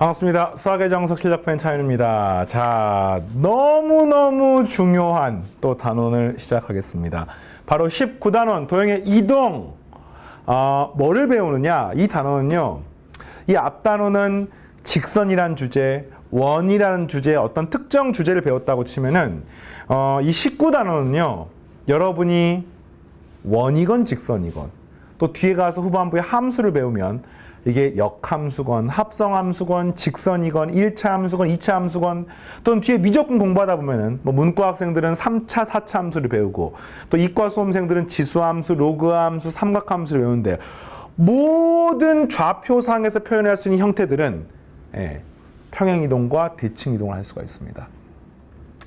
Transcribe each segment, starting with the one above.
반갑습니다. 수학의 정석 실력편 차윤입니다. 자, 너무너무 중요한 또 단원을 시작하겠습니다. 바로 19단원 도형의 이동. 뭐를 배우느냐? 이 단원은요. 이 앞 단원은 직선이란 주제, 원이라는 주제의 어떤 특정 주제를 배웠다고 치면은 이 19단원은요. 여러분이 원이건 직선이건 또 뒤에 가서 후반부에 함수를 배우면 이게 역함수건, 합성함수건, 직선이건, 1차 함수건, 2차 함수건 또는 뒤에 미적분 공부하다 보면은 뭐 문과 학생들은 3차, 4차 함수를 배우고 또 이과 수험생들은 지수함수, 로그함수, 삼각함수를 배우는데 모든 좌표상에서 표현할 수 있는 형태들은 평행이동과 대칭이동을 할 수가 있습니다.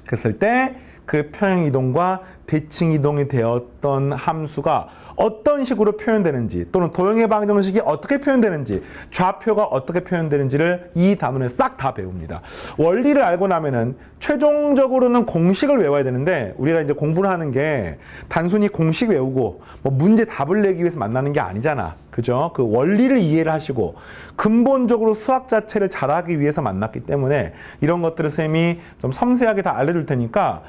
그랬을 때 그 평행이동과 대칭이동이 되었던 함수가 어떤 식으로 표현되는지 또는 도형의 방정식이 어떻게 표현되는지 좌표가 어떻게 표현되는지를 이 단원에 싹 다 배웁니다. 원리를 알고 나면은 최종적으로는 공식을 외워야 되는데 우리가 이제 공부를 하는 게 단순히 공식 외우고 뭐 문제 답을 내기 위해서 만나는 게 아니잖아. 그죠? 그 원리를 이해를 하시고 근본적으로 수학 자체를 잘하기 위해서 만났기 때문에 이런 것들을 쌤이 좀 섬세하게 다 알려줄 테니까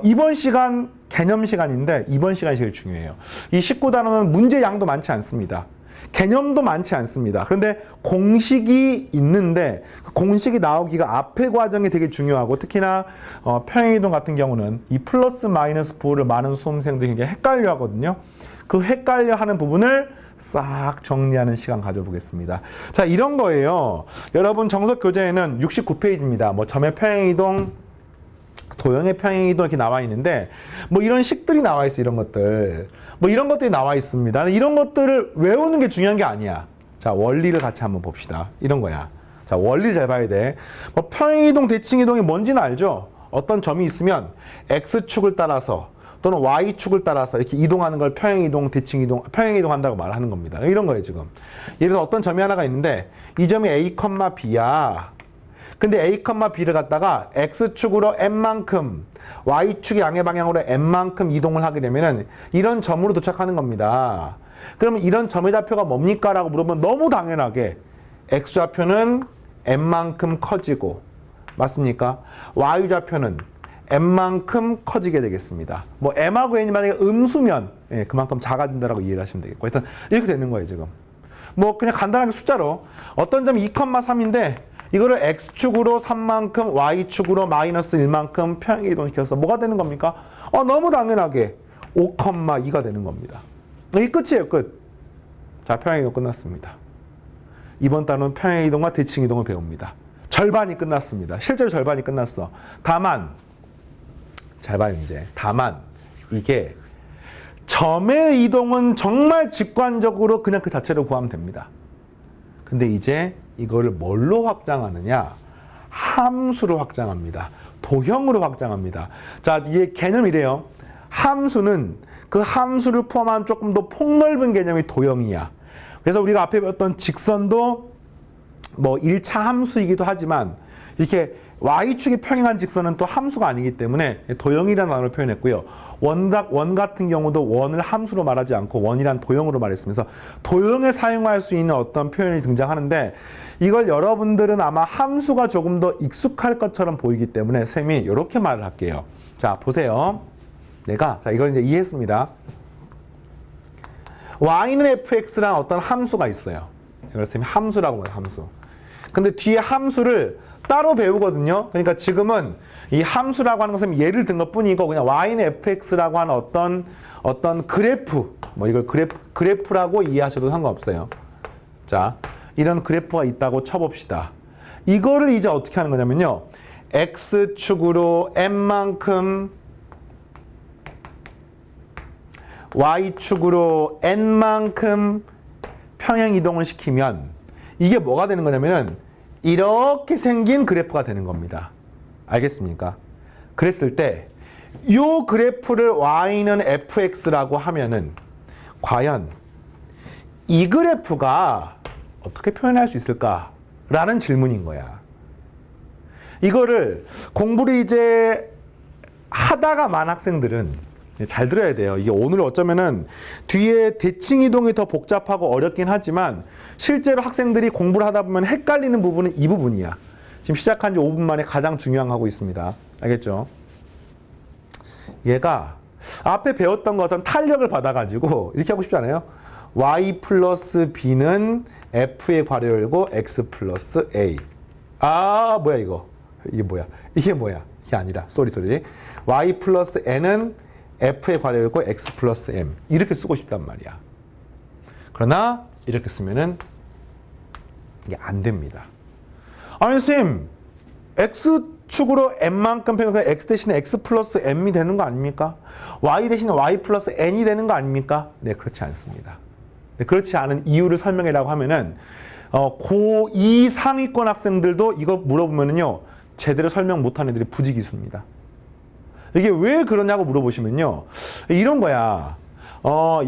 이번 시간 개념 시간인데 이번 시간이 제일 중요해요. 이 19단원은 문제 양도 많지 않습니다. 개념도 많지 않습니다. 그런데 공식이 있는데 공식이 나오기가 앞의 과정이 되게 중요하고 특히나 평행이동 같은 경우는 이 플러스 마이너스 부호를 많은 수험생들이 굉장히 헷갈려 하거든요. 그 헷갈려 하는 부분을 싹 정리하는 시간 가져보겠습니다. 자, 이런 거예요. 여러분 정석 교재에는 69페이지입니다. 뭐 점의 평행이동, 도형의 평행이동 이렇게 나와 있는데 뭐 이런 식들이 나와 있어. 이런 것들. 뭐 이런 것들이 나와 있습니다. 이런 것들을 외우는 게 중요한 게 아니야. 자, 원리를 같이 한번 봅시다. 이런 거야. 자, 원리를 잘 봐야 돼. 뭐 평행이동, 대칭이동이 뭔지는 알죠? 어떤 점이 있으면 X축을 따라서 또는 Y축을 따라서 이렇게 이동하는 걸 평행이동, 대칭이동, 평행이동 한다고 말하는 겁니다. 이런 거예요, 지금. 예를 들어서 어떤 점이 하나가 있는데 이 점이 A, B야. 근데 A, B를 갖다가 X축으로 N만큼, Y축의 양의 방향으로 N만큼 이동을 하게 되면은 이런 점으로 도착하는 겁니다. 그러면 이런 점의 좌표가 뭡니까? 라고 물어보면 너무 당연하게 X좌표는 N만큼 커지고, 맞습니까? Y좌표는 M만큼 커지게 되겠습니다. 뭐 M하고 N이 만약에 음수면 그만큼 작아진다라고 이해를 하시면 되겠고, 일단 이렇게 되는 거예요, 지금. 뭐 그냥 간단하게 숫자로 어떤 점이 2,3인데 이거를 X축으로 3만큼, Y축으로 마이너스 1만큼 평행이동시켜서 뭐가 되는 겁니까? 너무 당연하게 5,2가 되는 겁니다. 이게 끝이에요, 끝. 자, 평행이동 끝났습니다. 이번 단원 평행이동과 대칭이동을 배웁니다. 절반이 끝났습니다. 실제로 절반이 끝났어. 다만, 잘 봐요, 이제. 다만, 이게 점의 이동은 정말 직관적으로 그냥 그 자체로 구하면 됩니다. 근데 이제 이거를 뭘로 확장하느냐? 함수로 확장합니다. 도형으로 확장합니다. 자, 이게 개념이래요. 함수는 그 함수를 포함한 조금 더 폭넓은 개념이 도형이야. 그래서 우리가 앞에 배웠던 직선도 뭐 1차 함수이기도 하지만 이렇게 Y축이 평행한 직선은 또 함수가 아니기 때문에 도형이라는 단어로 표현했고요. 원 같은 경우도 원을 함수로 말하지 않고 원이란 도형으로 말했으면서 도형에 사용할 수 있는 어떤 표현이 등장하는데 이걸 여러분들은 아마 함수가 조금 더 익숙할 것처럼 보이기 때문에 쌤이 이렇게 말을 할게요. 자, 보세요. 자, 이걸 이제 이해했습니다. Y는 fx라는 어떤 함수가 있어요. 이걸 쌤이 함수라고 해요, 함수. 근데 뒤에 함수를 따로 배우거든요. 그러니까 지금은 이 함수라고 하는 것은 예를 든 것 뿐이고 그냥 y는 fx라고 하는 어떤 그래프, 뭐 이걸 그래프라고 이해하셔도 상관없어요. 자, 이런 그래프가 있다고 쳐봅시다. 이거를 이제 어떻게 하는 거냐면요. x축으로 n만큼, y축으로 n만큼 평행 이동을 시키면 이게 뭐가 되는 거냐면은 이렇게 생긴 그래프가 되는 겁니다. 알겠습니까? 그랬을 때 이 그래프를 y는 fx라고 하면은 과연 이 그래프가 어떻게 표현할 수 있을까라는 질문인 거야. 이거를 공부를 이제 하다가 만 학생들은 잘 들어야 돼요. 이게 오늘 어쩌면은 뒤에 대칭 이동이 더 복잡하고 어렵긴 하지만 실제로 학생들이 공부를 하다 보면 헷갈리는 부분은 이 부분이야. 지금 시작한 지 5분 만에 가장 중요한 거 하고 있습니다. 알겠죠? 얘가 앞에 배웠던 거 어떤 탄력을 받아가지고 이렇게 하고 싶지 않아요? y 플러스 b는 f의 괄호 열고 x 플러스 a. 아, 뭐야 이거? 이게 뭐야? 이게 뭐야? 이게 아니라 쏘리. y 플러스 n은 f의 괄호 열고 x 플러스 m. 이렇게 쓰고 싶단 말이야. 그러나 이렇게 쓰면은 이게 안 됩니다. 아니 선생님, x축으로 n만큼 평행해서 x 대신에 x 플러스 m이 되는 거 아닙니까? y 대신에 y 플러스 n이 되는 거 아닙니까? 네, 그렇지 않습니다. 네, 그렇지 않은 이유를 설명해라고 하면은 고2 상위권 학생들도 이거 물어보면은요 제대로 설명 못한 애들이 부지기수입니다. 이게 왜 그러냐고 물어보시면요 이런 거야.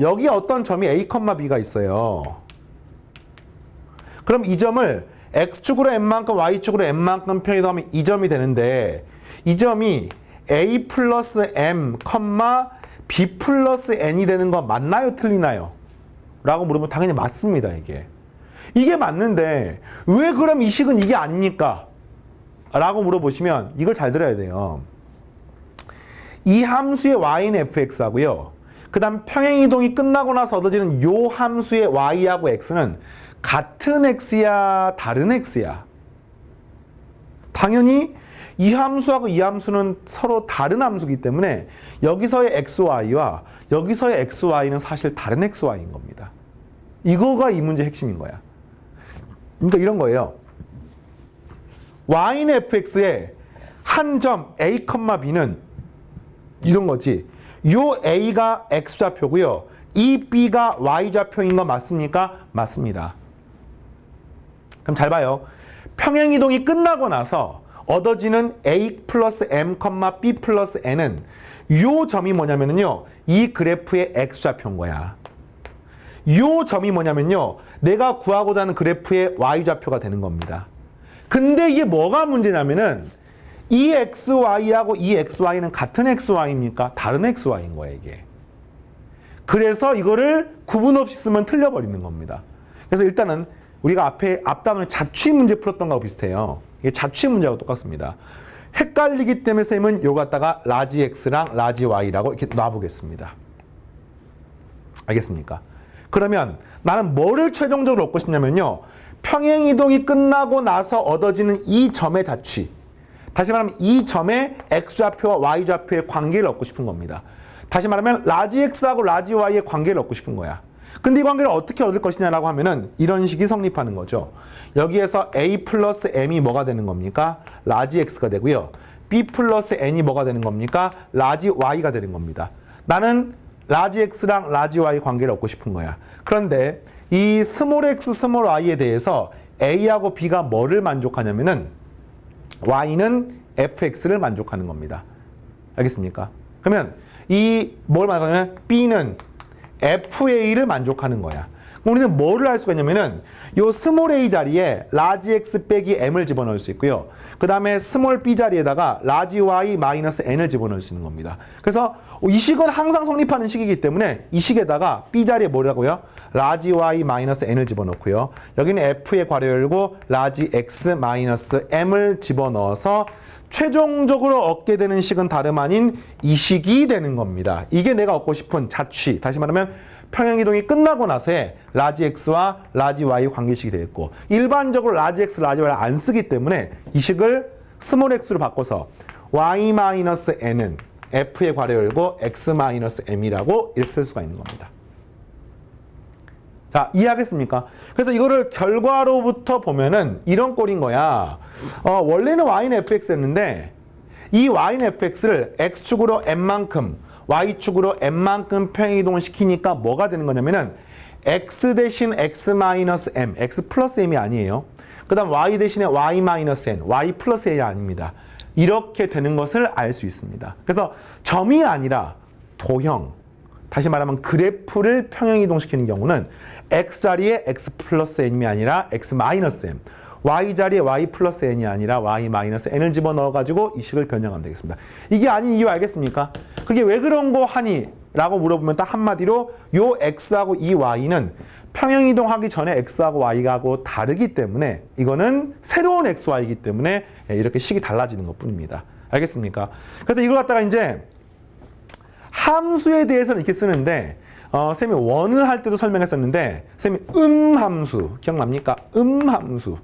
여기 어떤 점이 a, b가 있어요. 그럼 이 점을 x축으로 n만큼 y축으로 n만큼 평이동하면 이 점이 되는데 이 점이 a 플러스 m, b 플러스 n이 되는 거 맞나요? 틀리나요? 라고 물으면 당연히 맞습니다. 이게 맞는데 왜 그럼 이 식은 이게 아닙니까? 라고 물어보시면 이걸 잘 들어야 돼요. 이 함수의 y는 fx하고요. 그 다음 평행이동이 끝나고 나서 얻어지는 요 함수의 y하고 x는 같은 x야, 다른 x야? 당연히 이 함수하고 이 함수는 서로 다른 함수이기 때문에 여기서의 xy와 여기서의 xy는 사실 다른 xy인 겁니다. 이거가 이 문제의 핵심인 거야. 그러니까 이런 거예요. y는 fx의 한 점 a, b는 이런 거지. 요 a가 x좌표고요. 이 b가 y좌표인 거 맞습니까? 맞습니다. 그럼 잘 봐요. 평행이동이 끝나고 나서 얻어지는 a 플러스 m, b 플러스 n은 요 점이 뭐냐면요. 이 그래프의 x좌표인 거야. 요 점이 뭐냐면요. 내가 구하고자 하는 그래프의 y좌표가 되는 겁니다. 근데 이게 뭐가 문제냐면은 이 xy하고 이 xy는 같은 xy입니까? 다른 xy인 거예요, 이게. 그래서 이거를 구분 없이 쓰면 틀려버리는 겁니다. 그래서 일단은 우리가 앞단을 자취 문제 풀었던 거하고 비슷해요. 이게 자취 문제하고 똑같습니다. 헷갈리기 때문에 쌤은 요 갖다가 라지 x랑 라지 y라고 이렇게 놔보겠습니다. 알겠습니까? 그러면 나는 뭐를 최종적으로 얻고 싶냐면요. 평행이동이 끝나고 나서 얻어지는 이 점의 자취. 다시 말하면 이 점의 x좌표와 y좌표의 관계를 얻고 싶은 겁니다. 다시 말하면 라지 x하고 라지 y의 관계를 얻고 싶은 거야. 근데 이 관계를 어떻게 얻을 것이냐라고 하면은 이런 식이 성립하는 거죠. 여기에서 a 플러스 m이 뭐가 되는 겁니까? 라지 x가 되고요. b 플러스 n이 뭐가 되는 겁니까? 라지 y가 되는 겁니다. 나는 라지 x랑 라지 y 관계를 얻고 싶은 거야. 그런데 이 스몰 x, 스몰 y에 대해서 a하고 b가 뭐를 만족하냐면은 y는 fx를 만족하는 겁니다. 알겠습니까? 그러면 이 뭘 만족하냐면 b는 fa를 만족하는 거야. 우리는 뭐를 할 수가 있냐면은 요 스몰 a 자리에 라지 x 빼기 m을 집어넣을 수 있고요. 그 다음에 스몰 b 자리에다가 라지 y 마이너스 n을 집어넣을 수 있는 겁니다. 그래서 이 식은 항상 성립하는 식이기 때문에 이 식에다가 b 자리에 뭐라고요? 라지 y 마이너스 n을 집어넣고요. 여기는 f의 괄호 열고 라지 x 마이너스 m을 집어넣어서 최종적으로 얻게 되는 식은 다름 아닌 이 식이 되는 겁니다. 이게 내가 얻고 싶은 자취. 다시 말하면 평행이동이 끝나고 나서의 라지 x와 라지 y 관계식이 되겠고, 일반적으로 라지 x, 라지 y를 안 쓰기 때문에 이 식을 스몰 x로 바꿔서 y-n은 f의 괄호 열고 x-m이라고 이렇게 쓸 수가 있는 겁니다. 자, 이해하겠습니까? 그래서 이거를 결과로부터 보면은 이런 꼴인 거야. 원래는 y는 fx였는데 이 y는 fx를 x축으로 n만큼 y축으로 n만큼 평행이동을 시키니까 뭐가 되는 거냐면은 x 대신 x-m, x 플러스 m이 아니에요. 그 다음 y 대신에 y-n, y 플러스 a가 아닙니다. 이렇게 되는 것을 알 수 있습니다. 그래서 점이 아니라 도형, 다시 말하면 그래프를 평행이동시키는 경우는 x 자리에 x 플러스 m이 아니라 x 마이너스 m, y 자리에 y 플러스 n이 아니라 y 마이너스 n을 집어넣어가지고 이 식을 변형하면 되겠습니다. 이게 아닌 이유 알겠습니까? 그게 왜 그런 거 하니? 라고 물어보면 딱 한마디로 요 x하고 이 y는 평행이동하기 전에 x하고 y하고 다르기 때문에 이거는 새로운 xy이기 때문에 이렇게 식이 달라지는 것 뿐입니다. 알겠습니까? 그래서 이걸 갖다가 이제 함수에 대해서는 이렇게 쓰는데 쌤이 원을 할 때도 설명했었는데 쌤이 함수 기억납니까? 함수.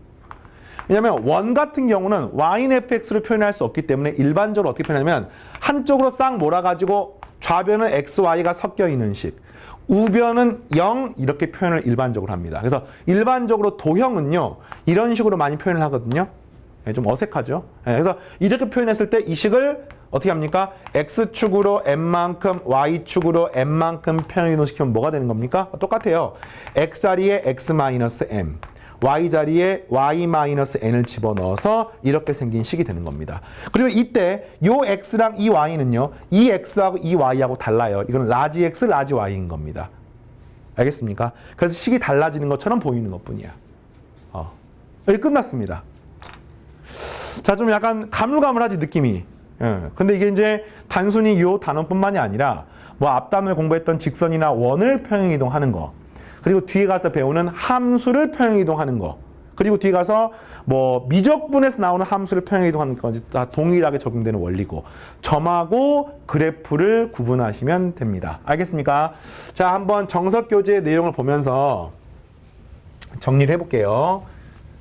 왜냐하면 원 같은 경우는 y는 fx로 표현할 수 없기 때문에 일반적으로 어떻게 표현하냐면 한쪽으로 싹 몰아가지고 좌변은 x, y가 섞여 있는 식, 우변은 0 이렇게 표현을 일반적으로 합니다. 그래서 일반적으로 도형은요 이런 식으로 많이 표현을 하거든요. 좀 어색하죠. 그래서 이렇게 표현했을 때 이 식을 어떻게 합니까? x축으로 n만큼 y축으로 n만큼 평행이동시키면 뭐가 되는 겁니까? 똑같아요. x 자리에 x-m y 자리에 y-n을 집어넣어서 이렇게 생긴 식이 되는 겁니다. 그리고 이때 요 x랑 이 y는요 이 x하고 이 y하고 달라요. 이건 라지 x, 라지 y인 겁니다. 알겠습니까? 그래서 식이 달라지는 것처럼 보이는 것뿐이야. 여기 끝났습니다. 자, 좀 약간 가물가물하지 느낌이. 근데 이게 이제 단순히 요 단원뿐만이 아니라 뭐 앞단을 공부했던 직선이나 원을 평행이동하는 거, 그리고 뒤에 가서 배우는 함수를 평행이동하는 거, 그리고 뒤에 가서 뭐 미적분에서 나오는 함수를 평행이동하는 것까지 다 동일하게 적용되는 원리고, 점하고 그래프를 구분하시면 됩니다. 알겠습니까? 자, 한번 정석 교재의 내용을 보면서 정리를 해볼게요.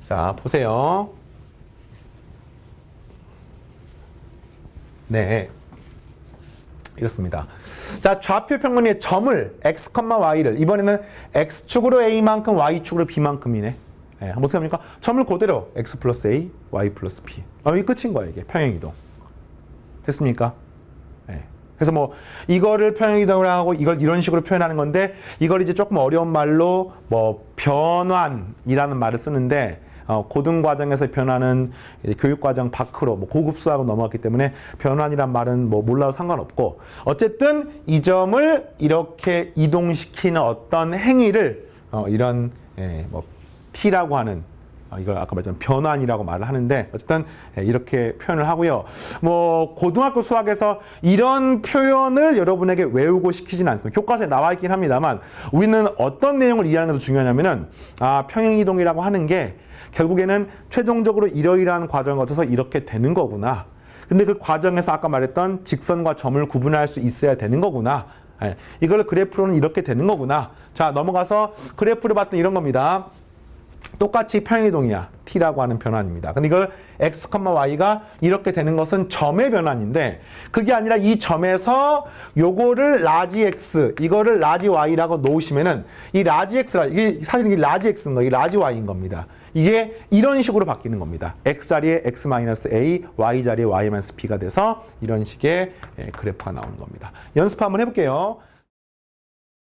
자, 보세요. 네, 이렇습니다. 자, 좌표 평면의 점을 x, y를 이번에는 x축으로 a만큼 y축으로 b만큼이네. 한번 어떻게 합니까? 점을 그대로 x 플러스 a, y 플러스 b. 이게 끝인 거예요. 이게 평행이동. 됐습니까? 그래서 뭐 이거를 평행이동을 하고 이걸 이런 식으로 표현하는 건데, 이걸 이제 조금 어려운 말로 뭐 변환이라는 말을 쓰는데, 고등 과정에서 변하는 교육 과정 밖으로 뭐 고급 수학으로 넘어갔기 때문에 변환이란 말은 뭐 몰라도 상관없고, 어쨌든 이 점을 이렇게 이동시키는 어떤 행위를 이런 뭐 t라고 하는, 이걸 아까 말했던 변환이라고 말을 하는데, 어쨌든 이렇게 표현을 하고요. 뭐 고등학교 수학에서 이런 표현을 여러분에게 외우고 시키지는 않습니다. 교과서에 나와 있긴 합니다만, 우리는 어떤 내용을 이해하는 게 더 중요하냐면은 평행이동이라고 하는 게 결국에는 최종적으로 이러이러한 과정을 거쳐서 이렇게 되는 거구나. 근데 그 과정에서 아까 말했던 직선과 점을 구분할 수 있어야 되는 거구나. 이걸 그래프로는 이렇게 되는 거구나. 자, 넘어가서 그래프를 봤더니 이런 겁니다. 똑같이 평행이동이야. t라고 하는 변환입니다. 근데 이걸 x, y가 이렇게 되는 것은 점의 변환인데, 그게 아니라 이 점에서 요거를 라지 x, 이거를 라지 y라고 놓으시면은 이 라지 x라, 이게 사실 이게 라지 x인 거, 이게 라지 y인 겁니다. 이게 이런 식으로 바뀌는 겁니다. x 자리에 x-a, y 자리에 y-b가 돼서 이런 식의 그래프가 나오는 겁니다. 연습 한번 해볼게요.